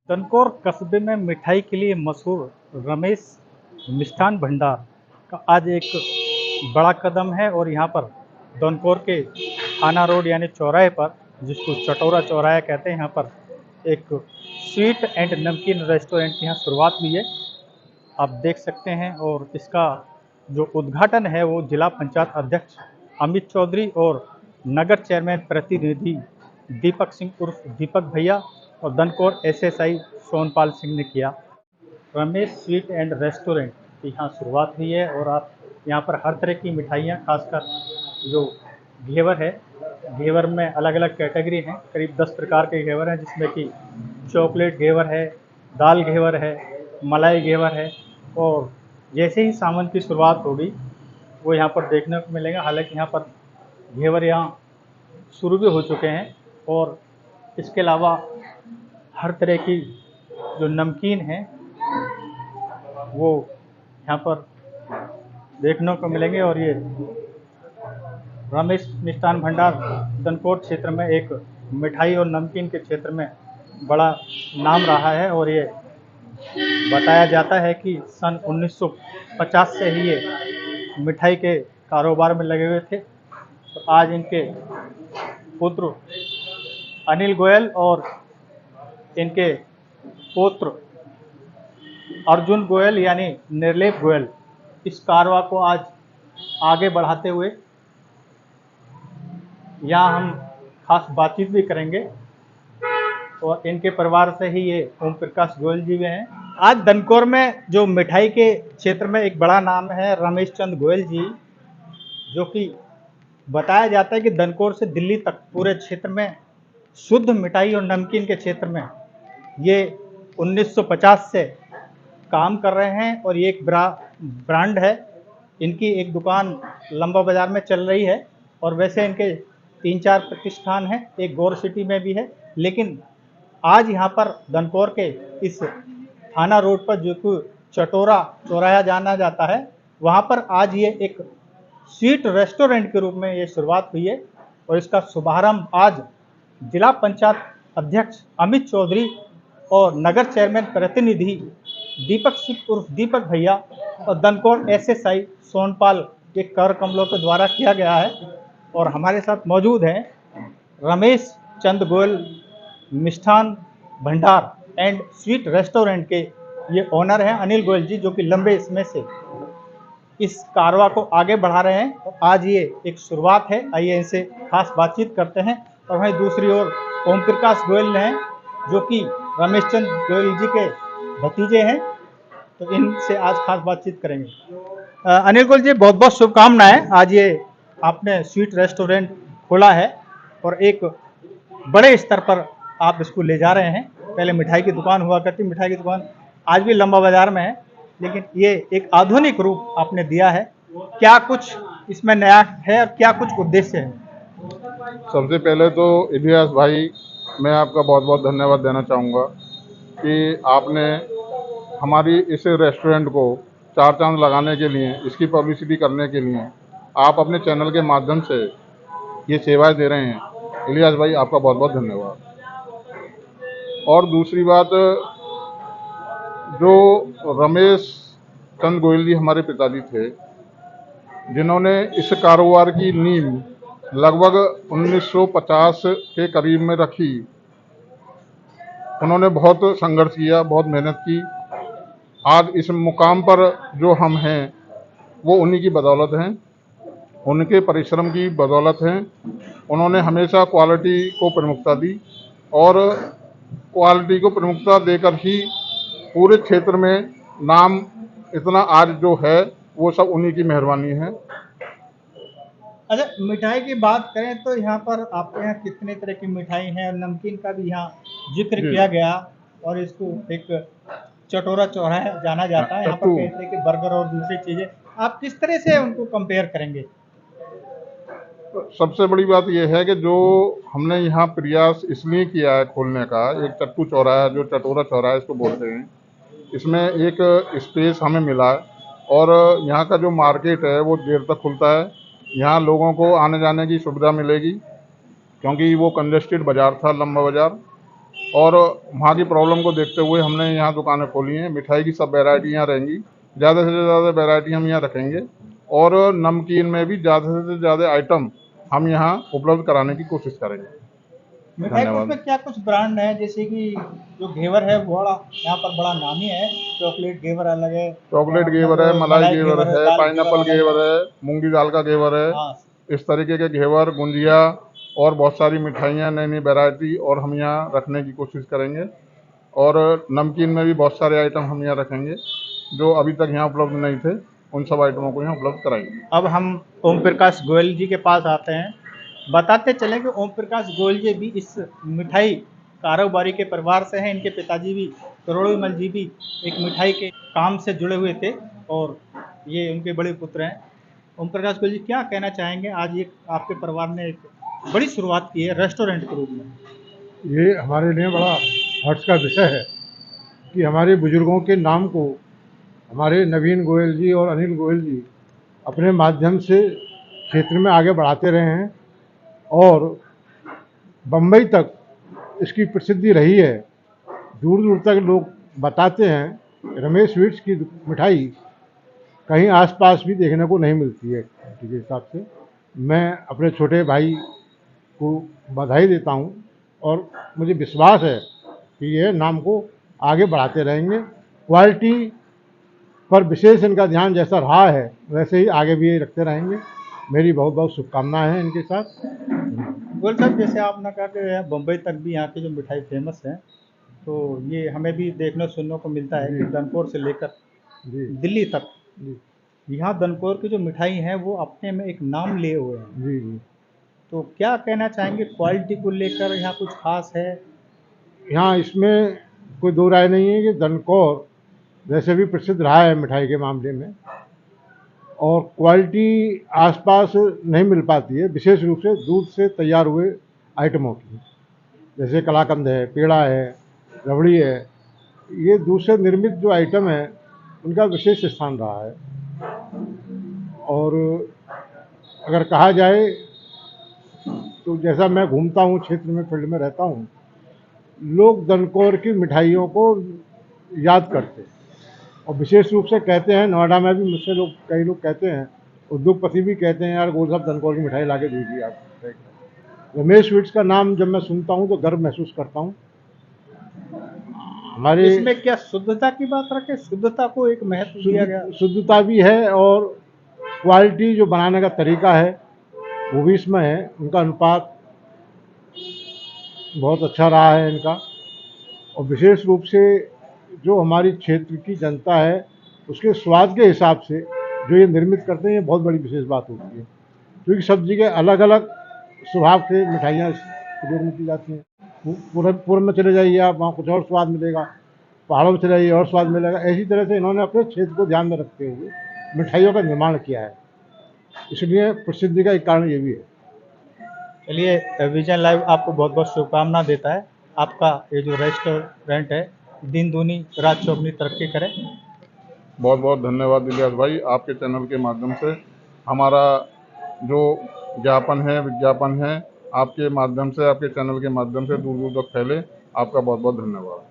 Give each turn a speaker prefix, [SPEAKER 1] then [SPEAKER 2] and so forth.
[SPEAKER 1] तनकौर कस्बे में मिठाई के लिए मशहूर रमेश मिष्ठान भंडार का आज एक बड़ा कदम है और यहाँ पर तनकौर के थाना रोड यानी चौराहे पर, जिसको चटोरा चौराहा कहते हैं, यहाँ पर एक स्वीट एंड नमकीन रेस्टोरेंट की यहाँ शुरुआत हुई है। आप देख सकते हैं और इसका जो उद्घाटन है वो जिला पंचायत अध्यक्ष अमित चौधरी और नगर चेयरमैन प्रतिनिधि दीपक सिंह उर्फ दीपक भैया और दनकौर एसएसआई सोनपाल सिंह ने किया। रमेश स्वीट एंड रेस्टोरेंट की यहाँ शुरुआत हुई है और आप यहाँ पर हर तरह की मिठाइयाँ, खासकर जो घेवर है, घेवर में अलग अलग कैटेगरी हैं, करीब 10 प्रकार के घेवर हैं, जिसमें कि चॉकलेट घेवर है, दाल घेवर है, मलाई घेवर है। और जैसे ही सावन की शुरुआत होगी वो यहाँ पर देखने को मिलेगा। हालांकि यहाँ पर घेवर यहाँ शुरू भी हो चुके हैं और इसके अलावा हर तरह की जो नमकीन है वो यहाँ पर देखने को मिलेंगे। और ये रमेश मिष्ठान भंडार तनकौर क्षेत्र में एक मिठाई और नमकीन के क्षेत्र में बड़ा नाम रहा है और ये बताया जाता है कि सन 1950 से ही ये मिठाई के कारोबार में लगे हुए थे। तो आज इनके पुत्र अनिल गोयल और इनके पुत्र अर्जुन गोयल यानी निर्लेप गोयल इस कारवा को आज आगे बढ़ाते हुए यहाँ हम खास बातचीत भी करेंगे। और इनके परिवार से ही ये ओम प्रकाश गोयल जी भी हैं। आज दनकौर में जो मिठाई के क्षेत्र में एक बड़ा नाम है रमेश चंद गोयल जी, जो कि बताया जाता है कि दनकौर से दिल्ली तक पूरे क्षेत्र में शुद्ध मिठाई और नमकीन के क्षेत्र में ये 1950 से काम कर रहे हैं और ये एक ब्रांड है। इनकी एक दुकान लंबा बाज़ार में चल रही है और वैसे इनके 3-4 प्रतिष्ठान हैं, एक गौर सिटी में भी है। लेकिन आज यहाँ पर दनकौर के इस थाना रोड पर जो कि चटोरा चौराहा जाना जाता है, वहाँ पर आज ये एक स्वीट रेस्टोरेंट के रूप में ये शुरुआत हुई है और इसका शुभारंभ आज जिला पंचायत अध्यक्ष अमित चौधरी और नगर चेयरमैन प्रतिनिधि दीपक सिंह उर्फ दीपक भैया और दनकौर एसएसआई सोनपाल के कर कमलों के द्वारा किया गया है। और हमारे साथ मौजूद हैं Ramesh Chand Goyal Mishthan Bhandar and sweet restaurant के ये ओनर हैं अनिल गोयल जी, जो कि लंबे समय से इस कारवा को आगे बढ़ा रहे हैं और आज ये एक शुरुआत है। आइए इनसे खास बातचीत करते हैं। और वहीं दूसरी ओर ओम प्रकाश गोयल हैं, जो कि रमेश चंद गोयल जी के भतीजे हैं, तो इनसे आज खास बातचीत करेंगे। अनिल गोयल जी, बहुत बहुत शुभकामनाएं। आज ये आपने स्वीट रेस्टोरेंट खोला है और एक बड़े स्तर पर आप इसको ले जा रहे हैं। पहले मिठाई की दुकान हुआ करती, मिठाई की दुकान आज भी लंबा बाजार में है, लेकिन ये एक आधुनिक रूप आपने दिया है। क्या कुछ इसमें नया है और क्या कुछ उद्देश्य है?
[SPEAKER 2] सबसे पहले तो इलियास भाई, मैं आपका बहुत बहुत धन्यवाद देना चाहूँगा कि आपने हमारी इस रेस्टोरेंट को 4 चांद लगाने के लिए, इसकी पब्लिसिटी करने के लिए आप अपने चैनल के माध्यम से ये सेवाएं दे रहे हैं। इलियास भाई, आपका बहुत बहुत धन्यवाद। और दूसरी बात, जो रमेश चंद गोयल जी हमारे पिताजी थे, जिन्होंने इस कारोबार की नींव लगभग 1950 के करीब में रखी। उन्होंने बहुत संघर्ष किया, बहुत मेहनत की। आज इस मुकाम पर जो हम हैं वो उन्हीं की बदौलत हैं, उनके परिश्रम की बदौलत हैं। उन्होंने हमेशा क्वालिटी को प्रमुखता दी और क्वालिटी को प्रमुखता देकर ही पूरे क्षेत्र में नाम इतना आज जो है वो सब उन्हीं की मेहरबानी है।
[SPEAKER 1] अच्छा, मिठाई की बात करें तो यहाँ पर आपके यहाँ कितने तरह की मिठाई हैं और नमकीन का भी यहाँ जिक्र किया गया और इसको एक चटोरा चौराहा जाना जाता है। यहाँ पर कई तरह के बर्गर और दूसरी चीज़ें, आप किस तरह से उनको कंपेयर करेंगे?
[SPEAKER 2] सबसे बड़ी बात यह है कि जो हमने यहाँ प्रयास इसलिए किया है खोलने का, एक चट्टू चौराहा, जो चटोरा चौराहा इसको बोलते हैं, इसमें एक स्पेस हमें मिला है और यहाँ का जो मार्केट है वो देर तक खुलता है। यहाँ लोगों को आने जाने की सुविधा मिलेगी, क्योंकि वो कंजेस्टेड बाज़ार था, लंबा बाज़ार। और वहाँ की प्रॉब्लम को देखते हुए हमने यहाँ दुकानें खोली हैं। मिठाई की सब वैरायटी यहाँ रहेंगी, ज़्यादा से ज़्यादा वैरायटी हम यहाँ रखेंगे और नमकीन में भी ज़्यादा से ज़्यादा आइटम हम यहाँ उपलब्ध कराने की कोशिश करेंगे।
[SPEAKER 1] मिठाई पर
[SPEAKER 2] धन्यवाद।
[SPEAKER 1] उसमें क्या कुछ ब्रांड है, जैसे कि जो घेवर है वो बड़ा यहाँ पर बड़ा नामी है, चॉकलेट घेवर अलग है,
[SPEAKER 2] चॉकलेट
[SPEAKER 1] अपना
[SPEAKER 2] घेवर
[SPEAKER 1] जो
[SPEAKER 2] है, मलाई
[SPEAKER 1] मलाई
[SPEAKER 2] घेवर
[SPEAKER 1] घेवर है,
[SPEAKER 2] है,
[SPEAKER 1] दाल घेवर
[SPEAKER 2] पाइनएप्पल
[SPEAKER 1] अलग है।
[SPEAKER 2] घेवर है, मूंगी दाल का घेवर है,
[SPEAKER 1] हाँ।
[SPEAKER 2] इस तरीके के घेवर, गुंजिया और बहुत सारी मिठाइयाँ, नई नई वैरायटी और हम यहाँ रखने की कोशिश करेंगे। और नमकीन में भी बहुत सारे आइटम हम यहाँ रखेंगे जो अभी तक यहाँ उपलब्ध नहीं थे, उन सब आइटमों को यहाँ उपलब्ध कराएंगे।
[SPEAKER 1] अब हम ओम प्रकाश गोयल जी के पास आते हैं। बताते चलें कि ओम प्रकाश गोयल जी भी इस मिठाई कारोबारी के परिवार से हैं। इनके पिताजी भी करोड़ों जी भी एक मिठाई के काम से जुड़े हुए थे और ये उनके बड़े पुत्र हैं। ओम प्रकाश गोयल जी, क्या कहना चाहेंगे? आज ये आपके परिवार ने एक बड़ी शुरुआत की है रेस्टोरेंट के रूप में।
[SPEAKER 3] ये हमारे लिए बड़ा हर्ष का विषय है कि हमारे बुजुर्गों के नाम को हमारे नवीन गोयल जी और अनिल गोयल जी अपने माध्यम से क्षेत्र में आगे बढ़ाते रहे हैं और बम्बई तक इसकी प्रसिद्धि रही है। दूर दूर तक लोग बताते हैं रमेश स्वीट्स की मिठाई कहीं आसपास भी देखने को नहीं मिलती है। के हिसाब से मैं अपने छोटे भाई को बधाई देता हूं और मुझे विश्वास है कि ये नाम को आगे बढ़ाते रहेंगे। क्वालिटी पर विशेष इनका ध्यान जैसा रहा है वैसे ही आगे भी ये रखते रहेंगे। मेरी बहुत बहुत शुभकामनाएं हैं इनके साथ।
[SPEAKER 1] गोयल साहब, जैसे आपने कहा कि बम्बई तक भी यहाँ की जो मिठाई फेमस है, तो ये हमें भी देखने सुनने को मिलता है कि
[SPEAKER 3] जी।
[SPEAKER 1] दनकौर से लेकर
[SPEAKER 3] जी
[SPEAKER 1] दिल्ली तक
[SPEAKER 3] जी
[SPEAKER 1] यहाँ दनकौर की जो मिठाई है वो अपने में एक नाम लिए हुए हैं।
[SPEAKER 3] जी जी
[SPEAKER 1] तो क्या कहना चाहेंगे, क्वालिटी को लेकर यहाँ कुछ खास है?
[SPEAKER 3] यहाँ इसमें कोई दो राय नहीं है कि दनकौर वैसे भी प्रसिद्ध रहा है मिठाई के मामले में और क्वालिटी आसपास नहीं मिल पाती है, विशेष रूप से दूध से तैयार हुए आइटमों की, जैसे कलाकंद है, पेड़ा है, रबड़ी है। ये दूध से निर्मित जो आइटम है उनका विशेष स्थान रहा है। और अगर कहा जाए तो जैसा मैं घूमता हूँ क्षेत्र में, फील्ड में रहता हूँ, लोग दनकौर की मिठाइयों को याद करते हैं और विशेष रूप से कहते हैं, नोएडा में भी मुझसे लोग कई लोग कहते हैं, उद्योगपति भी कहते हैं, यार गोयल साहब दनकौर की मिठाई ला के दीजिए आप। रमेश स्वीट्स का नाम जब मैं सुनता हूँ तो गर्व महसूस करता हूँ। हमारे
[SPEAKER 1] इसमें क्या शुद्धता की बात रखें? शुद्धता को एक महत्व दिया गया।
[SPEAKER 3] शुद्धता भी है और क्वालिटी जो बनाने का तरीका है वो भी इसमें है। उनका अनुपात बहुत अच्छा रहा है इनका। और विशेष रूप से जो हमारी क्षेत्र की जनता है उसके स्वाद के हिसाब से जो ये निर्मित करते हैं, ये बहुत बड़ी विशेष बात होती है, क्योंकि सब जगह अलग अलग स्वभाव से मिठाइयाँ प्रयोग में की जाती हैं। पूरब में चले जाइए आप, वहाँ कुछ और स्वाद मिलेगा, पहाड़ों में चले जाइए और स्वाद मिलेगा। ऐसी तरह से इन्होंने अपने क्षेत्र को ध्यान में रखते हुए मिठाइयों का निर्माण किया है, इसलिए प्रसिद्धि का एक कारण ये भी है।
[SPEAKER 1] चलिए, विजन लाइव आपको बहुत बहुत शुभकामना देता है। आपका ये जो रेस्टोरेंट है दिन दूनी रात चौगुनी तरक्की करे।
[SPEAKER 2] बहुत बहुत धन्यवाद इलियास भाई, आपके चैनल के माध्यम से हमारा जो ज्ञापन है, विज्ञापन है, आपके माध्यम से, आपके चैनल के माध्यम से दूर दूर तक फैले। आपका बहुत बहुत धन्यवाद।